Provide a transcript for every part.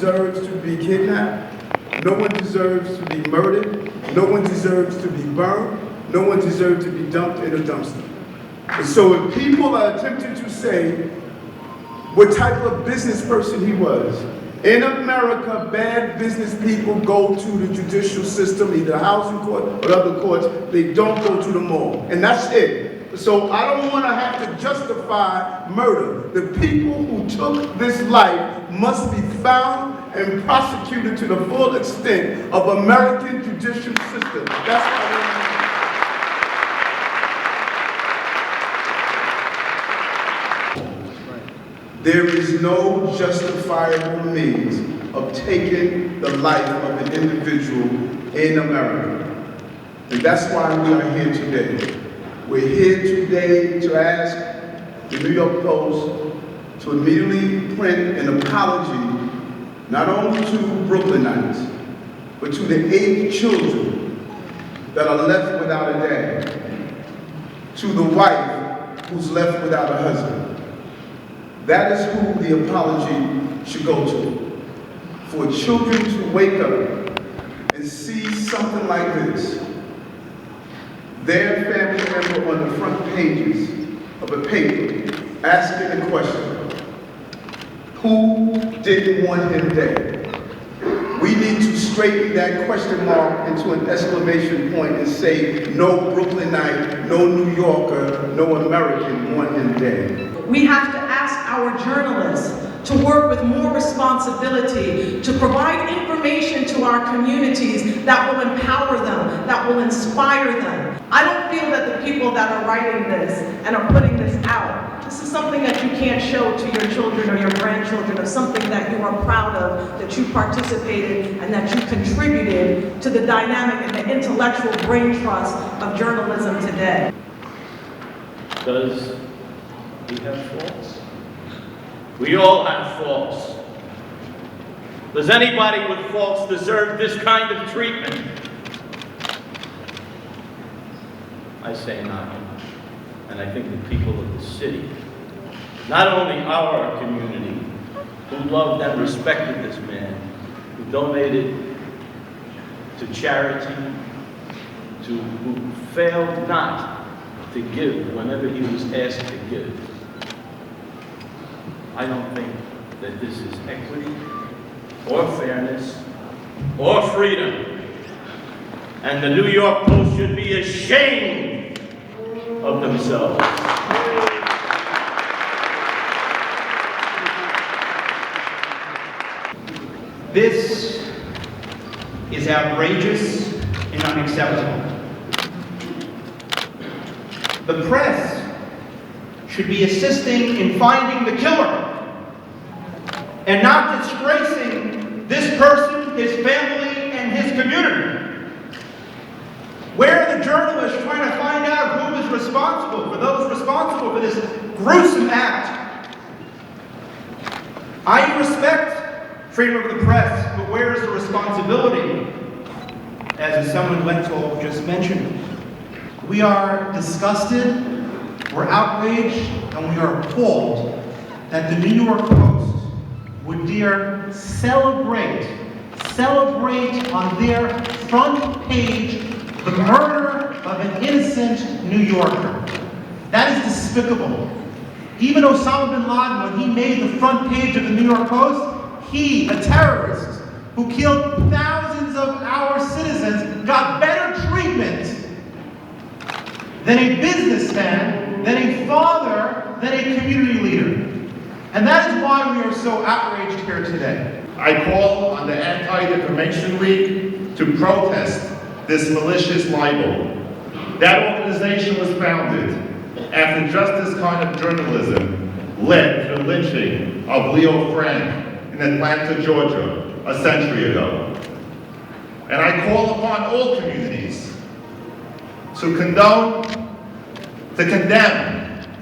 deserves to be kidnapped. No one deserves to be murdered. No one deserves to be burned. No one deserves to be dumped in a dumpster. And so if people are attempting to say what type of business person he was, in America, bad business people go to the judicial system, either housing court or other courts. They don't go to the mall. And that's it. So I don't want to have to justify murder. The people who took this life must be found and prosecuted to the full extent of American judicial system. That's why there is no justifiable means of taking the life of an individual in America. And that's why we are here today. We're here today to ask the New York Post to immediately print an apology not only to Brooklynites, but to the 8 children that are left without a dad, to the wife who's left without a husband. That is who the apology should go to. For children to wake up and see something like this, their family member on the front pages of a paper asking the question, who didn't want him dead? We need to straighten that question mark into an exclamation point and say, no Brooklynite, no New Yorker, no American want him dead. We have to ask our journalists to work with more responsibility, to provide information to our communities that will empower them, that will inspire them. I don't feel that the people that are writing this and are putting this out, this is something that you can't show to your children or your grandchildren, or something that you are proud of, that you participated and that you contributed to the dynamic and the intellectual brain trust of journalism today. Does he have faults? We all have faults. Does anybody with faults deserve this kind of treatment? I say not. And I think the people of the city, not only our community, who loved and respected this man, who donated to charity, who failed not to give whenever he was asked to give. I don't think that this is equity, or fairness, or freedom. And the New York Post should be ashamed of themselves. This is outrageous and unacceptable. The press should be assisting in finding the killer and not disgracing this person, his family, and his community. Where are the journalists trying to find out who is responsible, for those responsible for this gruesome act? I respect freedom of the press, but where is the responsibility? As Councilman Lentil just mentioned, we are disgusted, we're outraged, and we are appalled that the New York Post would dare celebrate on their front page the murder of an innocent New Yorker. That is despicable. Even Osama bin Laden, when he made the front page of the New York Post, he, a terrorist who killed thousands of our citizens, got better treatment than a businessman, than a father, than a community leader. And that is why we are so outraged here today. I call on the Anti-Defamation League to protest this malicious libel. That organization was founded after just this kind of journalism led to the lynching of Leo Frank in Atlanta, Georgia, a century ago. And I call upon all communities to condemn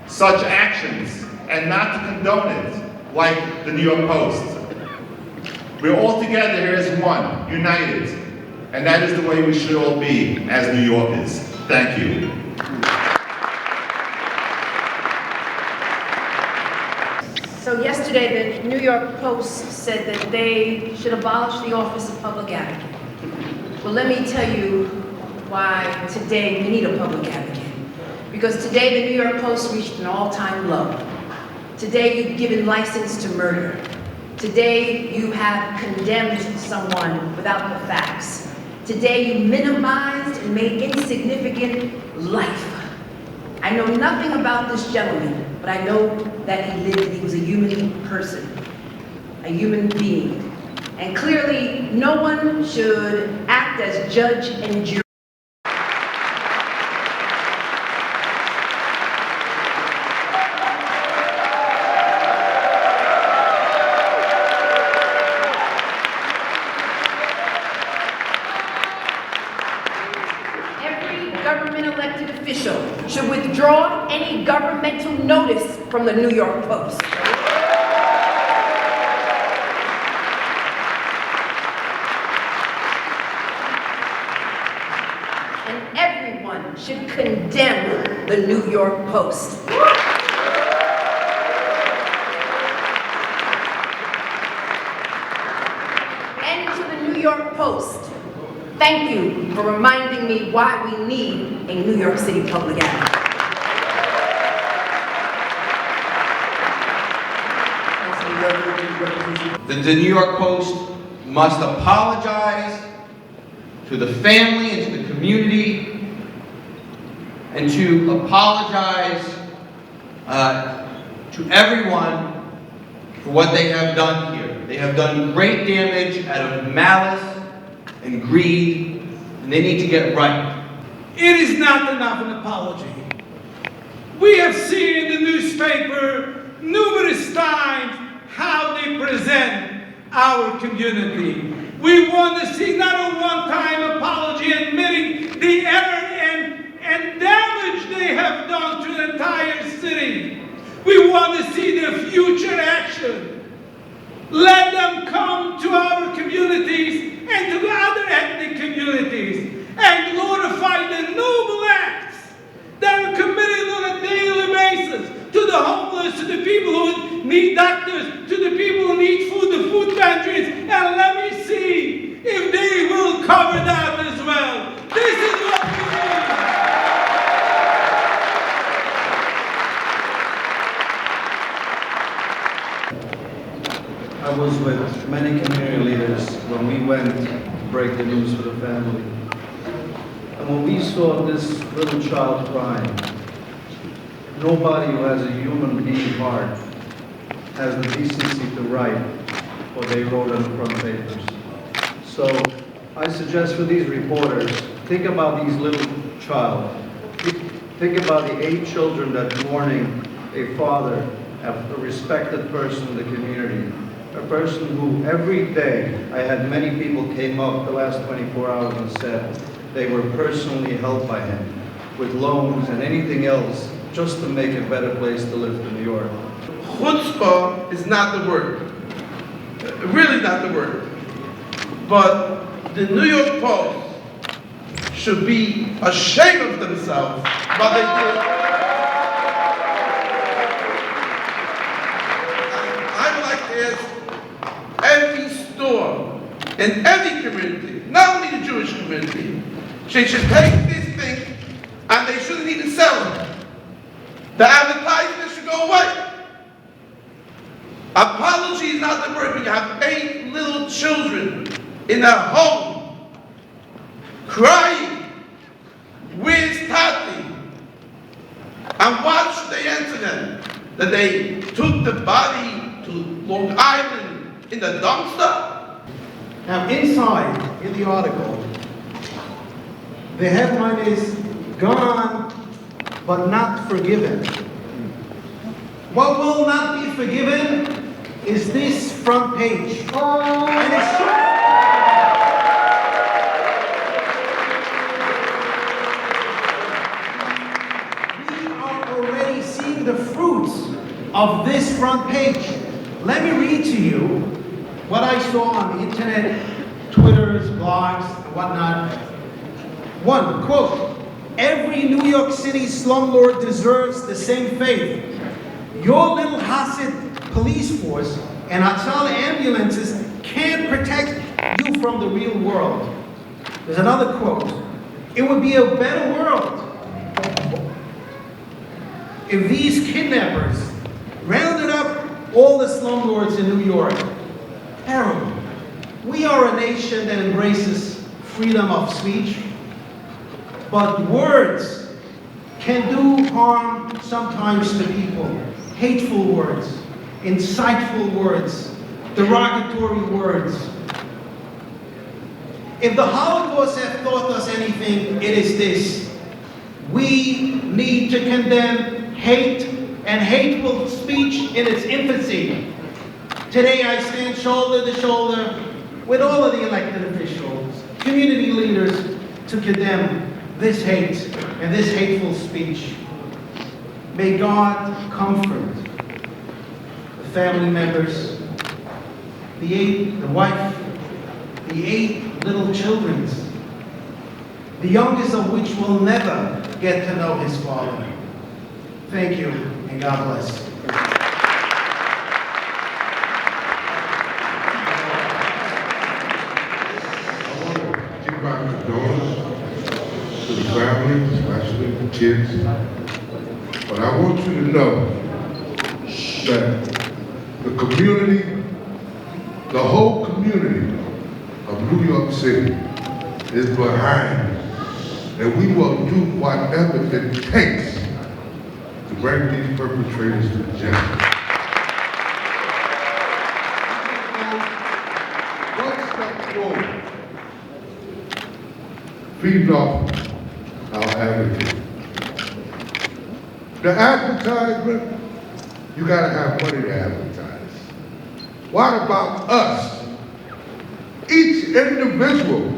such actions and not to condone it like the New York Post. We're all together here as one, united, and that is the way we should all be as New Yorkers. Thank you. So yesterday, the New York Post said that they should abolish the office of public advocate. Well, let me tell you why today we need a public advocate. Because today the New York Post reached an all-time low. Today you've given license to murder. Today you have condemned someone without the facts. Today you minimized and made insignificant life. I know nothing about this gentleman, but I know that he lived, he was a human person, a human being. And clearly, no one should act as judge and jury. Every government elected official should withdraw any governmental notice from the New York Post. And everyone should condemn the New York Post. And to the New York Post, thank you for reminding me why we need a New York City public advocate. The New York Post must apologize to the family and to the community, and to apologize to everyone for what they have done here. They have done great damage out of malice and greed, and they need to get right. It is not enough an apology. We have seen in the newspaper numerous times how they present our community. We want to see not a one-time apology admitting the error and damage they have done to the entire city. We want to see their future action. Let them come to our communities and to the other ethnic communities and glorify the noble acts that are committed on a daily basis to the homeless, to the people who need doctors, to the people who need food, the food pantries, and let me see if they will cover that as well. This is what we need. I was with many community leaders when we went to break the news for the family. And when we saw this little child crying, nobody who has a human being heart has the decency to write what they wrote on the front papers. So I suggest for these reporters, think about these little child. Think about the 8 children that mourning a father, a respected person in the community. A person who every day, I had many people came up the last 24 hours and said they were personally helped by him with loans and anything else just to make a better place to live in New York. Chutzpah is not the word. Really not the word. But the New York Post should be ashamed of themselves what they did. I would like to ask every store in every community, not only the Jewish community, they should take this thing and they shouldn't even sell it. The advertisement should go away. Apology is not the word. When you have 8 little children in a home crying, where's Tati? And what should they answer them? That they took the body to Long Island in the dumpster? Now, inside, in the article, the headline is, "Gone, but not forgiven." What will not be forgiven is this front page. And it's true. We are already seeing the fruits of this front page. Let me read to you what I saw on the internet, Twitters, blogs, and whatnot. One, quote, "Every New York City slumlord deserves the same fate. Your little Hasid police force and Escalant ambulances can't protect you from the real world. There's another quote. It would be a better world if these kidnappers rounded up all the slumlords in New York. Terrible. We are a nation that embraces freedom of speech, but words can do harm sometimes to people. Hateful words, insightful words, derogatory words. If the Holocaust has taught us anything, it is this. We need to condemn hate and hateful speech in its infancy. Today I stand shoulder to shoulder with all of the elected officials, community leaders, to condemn this hate and this hateful speech. May God comfort the family members, the wife, the 8 little children, the youngest of which will never get to know his father. Thank you, and God bless. I want to give my condolences to the family, especially the kids. But I want you to know that the community, the whole community of New York City is behind, and we will do whatever it takes to bring these perpetrators to justice. One step forward, feeding off our advocate. The advertisement, you gotta have money to advertise. What about us? Each individual,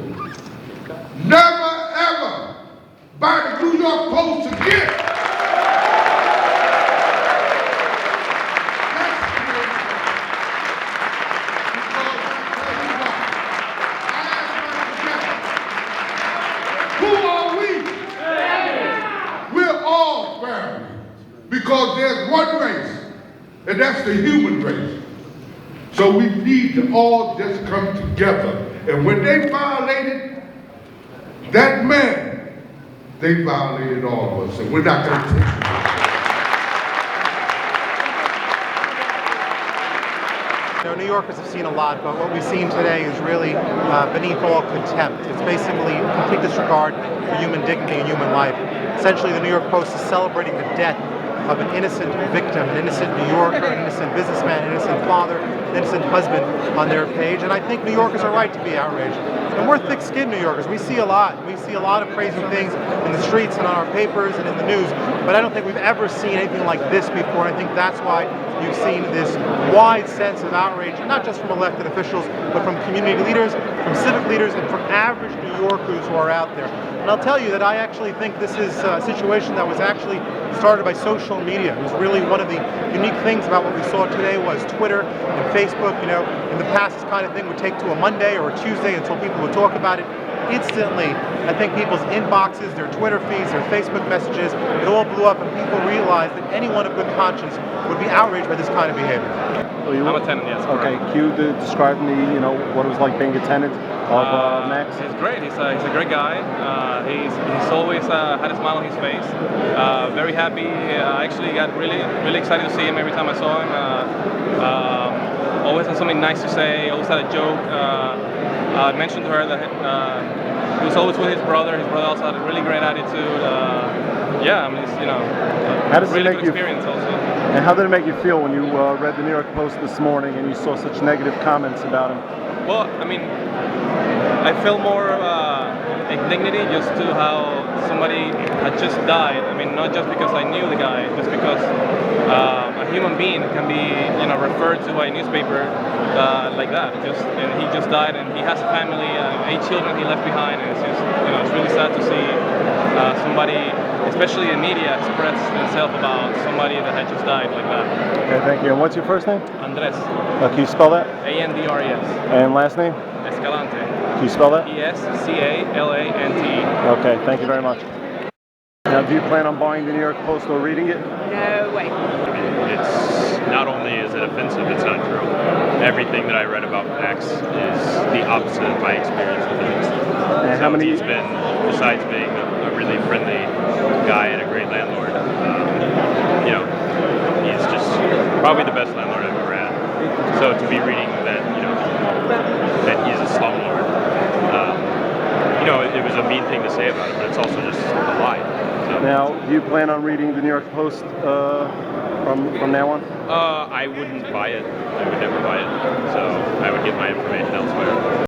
never ever buy the New York Post again. Who are we? We're all family because there's one race, and that's the human race. So we need to all just come together. And when they violated that man, they violated all of us. And we're not going to take it. You know, New Yorkers have seen a lot, but what we've seen today is really beneath all contempt. It's basically complete disregard for human dignity and human life. Essentially, the New York Post is celebrating the death of an innocent victim, an innocent New Yorker, an innocent businessman, an innocent father, an innocent husband on their page. And I think New Yorkers are right to be outraged. And we're thick-skinned New Yorkers. We see a lot. We see a lot of crazy things in the streets and on our papers and in the news. But I don't think we've ever seen anything like this before. And I think that's why you've seen this wide sense of outrage, not just from elected officials, but from community leaders, from civic leaders, and from average New Yorkers who are out there. And I'll tell you that I actually think this is a situation that was actually started by social media. It was really one of the unique things about what we saw today was Twitter and Facebook. You know, in the past, this kind of thing would take to a Monday or a Tuesday until people would talk about it. Instantly, I think people's inboxes, their Twitter feeds, their Facebook messages, it all blew up, and people realized that anyone of good conscience would be outraged by this kind of behavior. I'm a tenant, yes. Okay, can you describe me, you know, what it was like being a tenant of Max? He's great. He's a great guy. He's always had a smile on his face. Very happy. I actually got really excited to see him every time I saw him. Always had something nice to say. Always had a joke. I mentioned to her that he was always with his brother. His brother also had a really great attitude. Yeah, I mean, it's, you know, how does really it make good experience also. And how did it make you feel when you read the New York Post this morning and you saw such negative comments about him? Well, I mean, I felt more indignity just to how somebody had just died. I mean, not just because I knew the guy, just because a human being can be, you know, referred to by a newspaper like that. And he just died, and he has a family, 8 children he left behind, and it's just, you know, it's really sad to see somebody, especially in media, express themselves about somebody that had just died like that. Okay, thank you. And what's your first name? Andres. Can you spell that? Andres. And last name? Escalante. Can you spell that? Escalant. Okay, thank you very much. Now, Now, do you plan on buying the New York Post or reading it? No way. I mean, it's not only is it offensive, it's not true. Everything that I read about Max is the opposite of my experience with him. And how many? He's been, besides being a really friendly guy and a great landlord, you know, he's just probably the best landlord I've ever had. So to be reading that, you know, that he's a slumlord, you know, it was a mean thing to say about him, but it's also just a lie. So. Now, do you plan on reading the New York Post from now on? I wouldn't buy it. I would never buy it. So I would get my information elsewhere.